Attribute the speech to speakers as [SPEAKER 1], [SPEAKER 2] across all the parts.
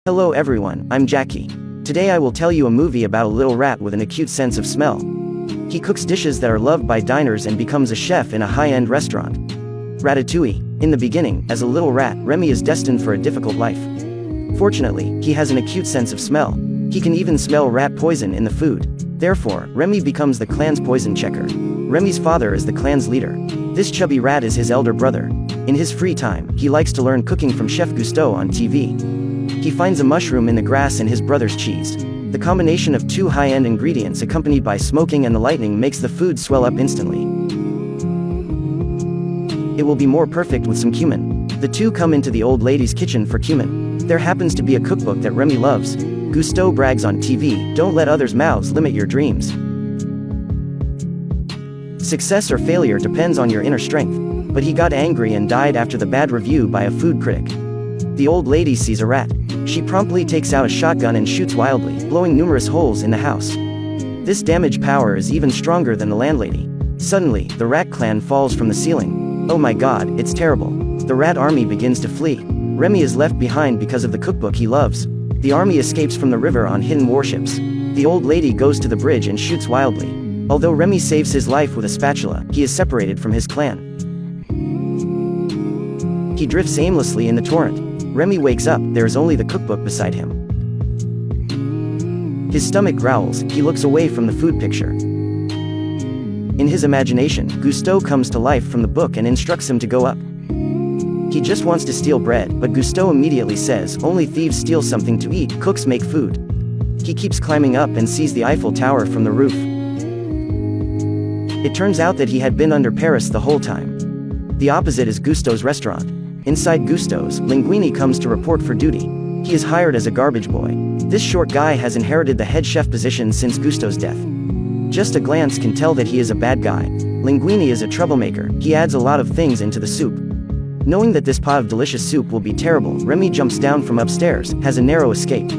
[SPEAKER 1] Hello everyone, I'm Jackie. Today I will tell you a movie about a little rat with an acute sense of smell. He cooks dishes that are loved by diners and becomes a chef in a high-end restaurant. Ratatouille. In the beginning, as a little rat, Remy is destined for a difficult life. Fortunately, he has an acute sense of smell. He can even smell rat poison in the food. Therefore, Remy becomes the clan's poison checker. Remy's father is the clan's leader. This chubby rat is his elder brother. In his free time, he likes to learn cooking from Chef Gusteau on TV. He finds a mushroom in the grass in his brother's cheese. The combination of two high-end ingredients accompanied by smoking and the lightning makes the food swell up instantly. It will be more perfect with some cumin. The two come into the old lady's kitchen for cumin. There happens to be a cookbook that Remy loves. Gusteau brags on TV, "Don't let others' mouths limit your dreams." Success or failure depends on your inner strength. But he got angry and died after the bad review by a food critic. The old lady sees a rat. She promptly takes out a shotgun and shoots wildly, blowing numerous holes in the house. This damage power is even stronger than the landlady. Suddenly, the rat clan falls from the ceiling. Oh my god, it's terrible. The rat army begins to flee. Remy is left behind because of the cookbook he loves. The army escapes from the river on hidden warships. The old lady goes to the bridge and shoots wildly. Although Remy saves his life with a spatula, he is separated from his clan. He drifts aimlessly in the torrent. Remy wakes up, there is only the cookbook beside him. His stomach growls, he looks away from the food picture. In his imagination, Gusteau comes to life from the book and instructs him to go up. He just wants to steal bread, but Gusteau immediately says, "Only thieves steal something to eat, cooks make food." He keeps climbing up and sees the Eiffel Tower from the roof. It turns out that he had been under Paris the whole time. The opposite is Gusteau's restaurant. Inside Gusteau's, Linguini comes to report for duty. He is hired as a garbage boy. This short guy has inherited the head chef position since Gusteau's death. Just a glance can tell that he is a bad guy. Linguini is a troublemaker, he adds a lot of things into the soup. Knowing that this pot of delicious soup will be terrible, Remy jumps down from upstairs, has a narrow escape.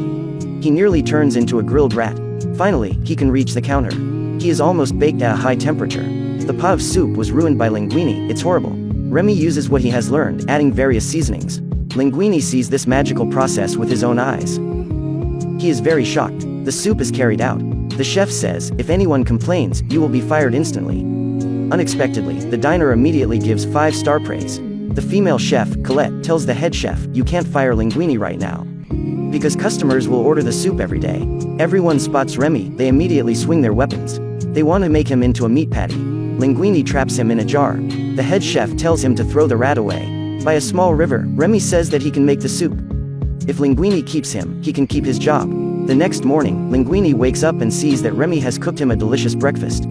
[SPEAKER 1] He nearly turns into a grilled rat. Finally, he can reach the counter. He is almost baked at a high temperature. The pot of soup was ruined by Linguini, it's horrible. Remy uses what he has learned, adding various seasonings. Linguini sees this magical process with his own eyes. He is very shocked. The soup is carried out. The chef says, "If anyone complains, you will be fired instantly." Unexpectedly, the diner immediately gives 5-star praise. The female chef, Colette, tells the head chef, "You can't fire Linguini right now. Because customers will order the soup every day." Everyone spots Remy, they immediately swing their weapons. They want to make him into a meat patty. Linguini traps him in a jar. The head chef tells him to throw the rat away. By a small river, Remy says that he can make the soup. If Linguini keeps him, he can keep his job. The next morning, Linguini wakes up and sees that Remy has cooked him a delicious breakfast.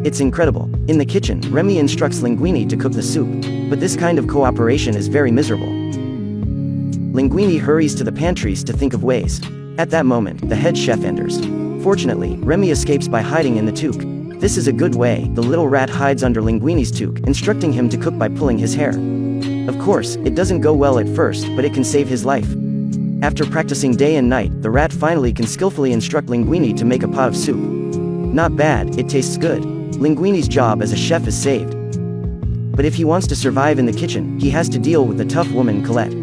[SPEAKER 1] It's incredible. In the kitchen, Remy instructs Linguini to cook the soup. But this kind of cooperation is very miserable. Linguini hurries to the pantries to think of ways. At that moment, the head chef enters. Fortunately, Remy escapes by hiding in the toque. This is a good way, the little rat hides under Linguini's toque, instructing him to cook by pulling his hair. Of course, it doesn't go well at first, but it can save his life. After practicing day and night, the rat finally can skillfully instruct Linguini to make a pot of soup. Not bad, it tastes good. Linguini's job as a chef is saved. But if he wants to survive in the kitchen, he has to deal with the tough woman Colette.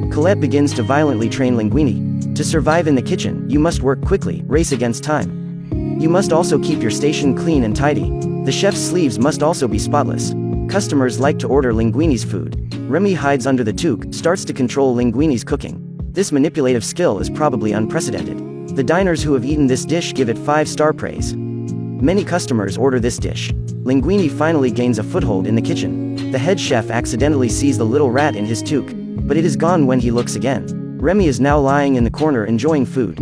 [SPEAKER 1] Colette begins to violently train Linguini. To survive in the kitchen, you must work quickly, race against time. You must also keep your station clean and tidy. The chef's sleeves must also be spotless. Customers like to order Linguini's food. Remy hides under the toque, starts to control Linguini's cooking. This manipulative skill is probably unprecedented. The diners who have eaten this dish give it 5-star praise. Many customers order this dish. Linguini finally gains a foothold in the kitchen. The head chef accidentally sees the little rat in his toque, but it is gone when he looks again. Remy is now lying in the corner enjoying food.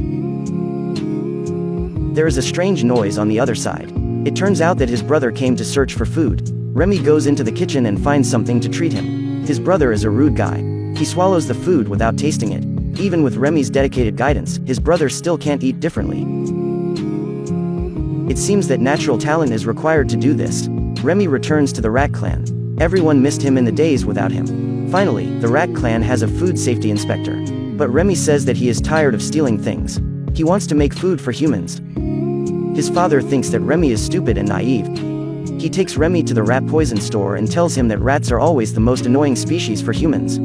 [SPEAKER 1] There is a strange noise on the other side. It turns out that his brother came to search for food. Remy goes into the kitchen and finds something to treat him. His brother is a rude guy. He swallows the food without tasting it. Even with Remy's dedicated guidance, his brother still can't eat differently. It seems that natural talent is required to do this. Remy returns to the rat clan. Everyone missed him in the days without him. Finally, the rat clan has a food safety inspector. But Remy says that he is tired of stealing things. He wants to make food for humans. His father thinks that Remy is stupid and naive. He takes Remy to the rat poison store and tells him that rats are always the most annoying species for humans.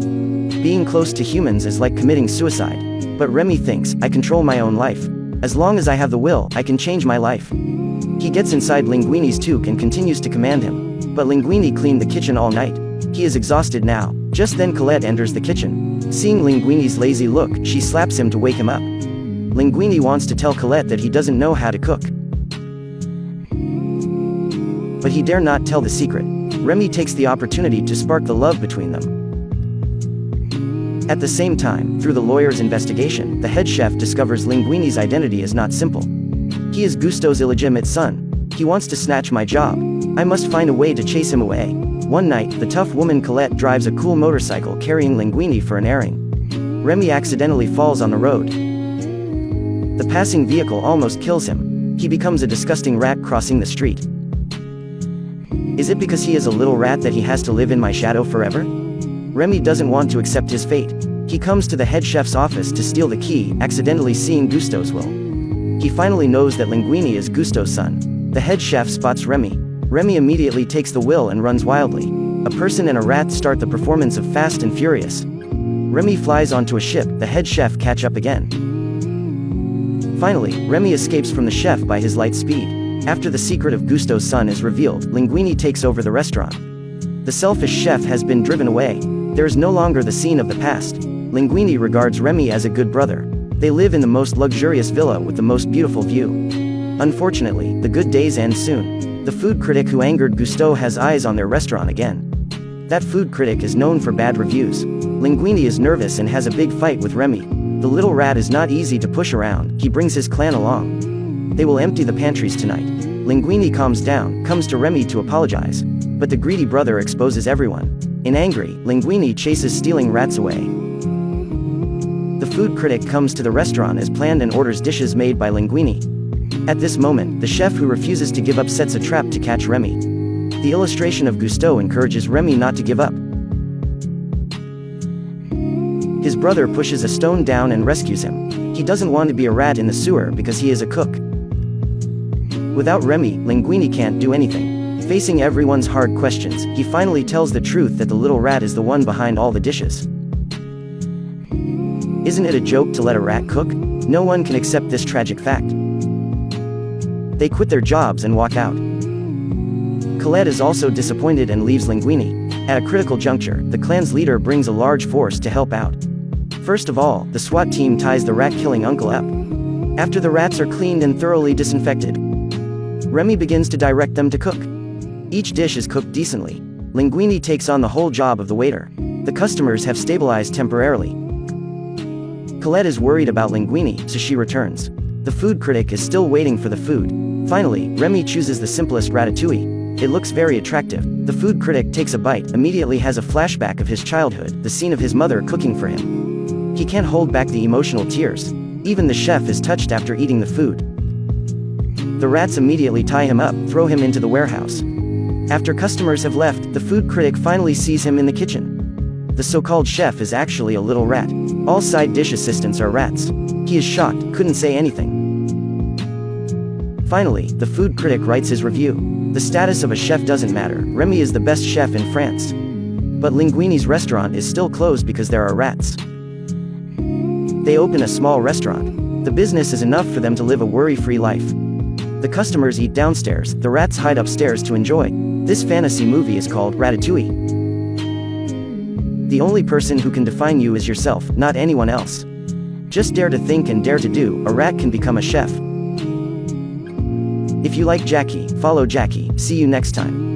[SPEAKER 1] Being close to humans is like committing suicide. But Remy thinks, I control my own life. As long as I have the will, I can change my life. He gets inside Linguini's toque and continues to command him. But Linguini cleaned the kitchen all night. He is exhausted now. Just then Colette enters the kitchen. Seeing Linguini's lazy look, she slaps him to wake him up. Linguini wants to tell Colette that he doesn't know how to cook. But he dare not tell the secret. Remy takes the opportunity to spark the love between them. At the same time, through the lawyer's investigation, the head chef discovers Linguini's identity is not simple. He is Gusto's illegitimate son. He wants to snatch my job. I must find a way to chase him away. One night, the tough woman Colette drives a cool motorcycle carrying Linguini for an airing. Remy accidentally falls on the road. The passing vehicle almost kills him. He becomes a disgusting rat crossing the street. Is it because he is a little rat that he has to live in my shadow forever? Remy doesn't want to accept his fate. He comes to the head chef's office to steal the key, accidentally seeing Gusto's will. He finally knows that Linguini is Gusto's son. The head chef spots Remy. Remy immediately takes the will and runs wildly. A person and a rat start the performance of Fast and Furious. Remy flies onto a ship, the head chef catch up again. Finally, Remy escapes from the chef by his light speed. After the secret of Gusto's son is revealed, Linguini takes over the restaurant. The selfish chef has been driven away. There is no longer the scene of the past. Linguini regards Remy as a good brother. They live in the most luxurious villa with the most beautiful view. Unfortunately, the good days end soon. The food critic who angered Gusto has eyes on their restaurant again. That food critic is known for bad reviews. Linguini is nervous and has a big fight with Remy. The little rat is not easy to push around. He brings his clan along. They will empty the pantries tonight. Linguini calms down, comes to Remy to apologize. But the greedy brother exposes everyone. In angry, Linguini chases stealing rats away. The food critic comes to the restaurant as planned and orders dishes made by Linguini. At this moment, the chef who refuses to give up sets a trap to catch Remy. The illustration of Gusto encourages Remy not to give up. His brother pushes a stone down and rescues him. He doesn't want to be a rat in the sewer because he is a cook. Without Remy, Linguini can't do anything. Facing everyone's hard questions, he finally tells the truth that the little rat is the one behind all the dishes. Isn't it a joke to let a rat cook? No one can accept this tragic fact. They quit their jobs and walk out. Colette is also disappointed and leaves Linguini. At a critical juncture, the clan's leader brings a large force to help out. First of all, the SWAT team ties the rat-killing uncle up. After the rats are cleaned and thoroughly disinfected, Remy begins to direct them to cook. Each dish is cooked decently. Linguini takes on the whole job of the waiter. The customers have stabilized temporarily. Colette is worried about Linguini, so she returns. The food critic is still waiting for the food. Finally, Remy chooses the simplest ratatouille. It looks very attractive. The food critic takes a bite, immediately has a flashback of his childhood, the scene of his mother cooking for him. He can't hold back the emotional tears. Even the chef is touched after eating the food. The rats immediately tie him up, throw him into the warehouse. After customers have left, the food critic finally sees him in the kitchen. The so-called chef is actually a little rat. All side dish assistants are rats. He is shocked, couldn't say anything. Finally, the food critic writes his review. The status of a chef doesn't matter. Remy is the best chef in France. But Linguini's restaurant is still closed because there are rats. They open a small restaurant. The business is enough for them to live a worry-free life. The customers eat downstairs, the rats hide upstairs to enjoy. This fantasy movie is called Ratatouille. The only person who can define you is yourself, not anyone else. Just dare to think and dare to do. A rat can become a chef. If you like Jackie, follow Jackie. See you next time.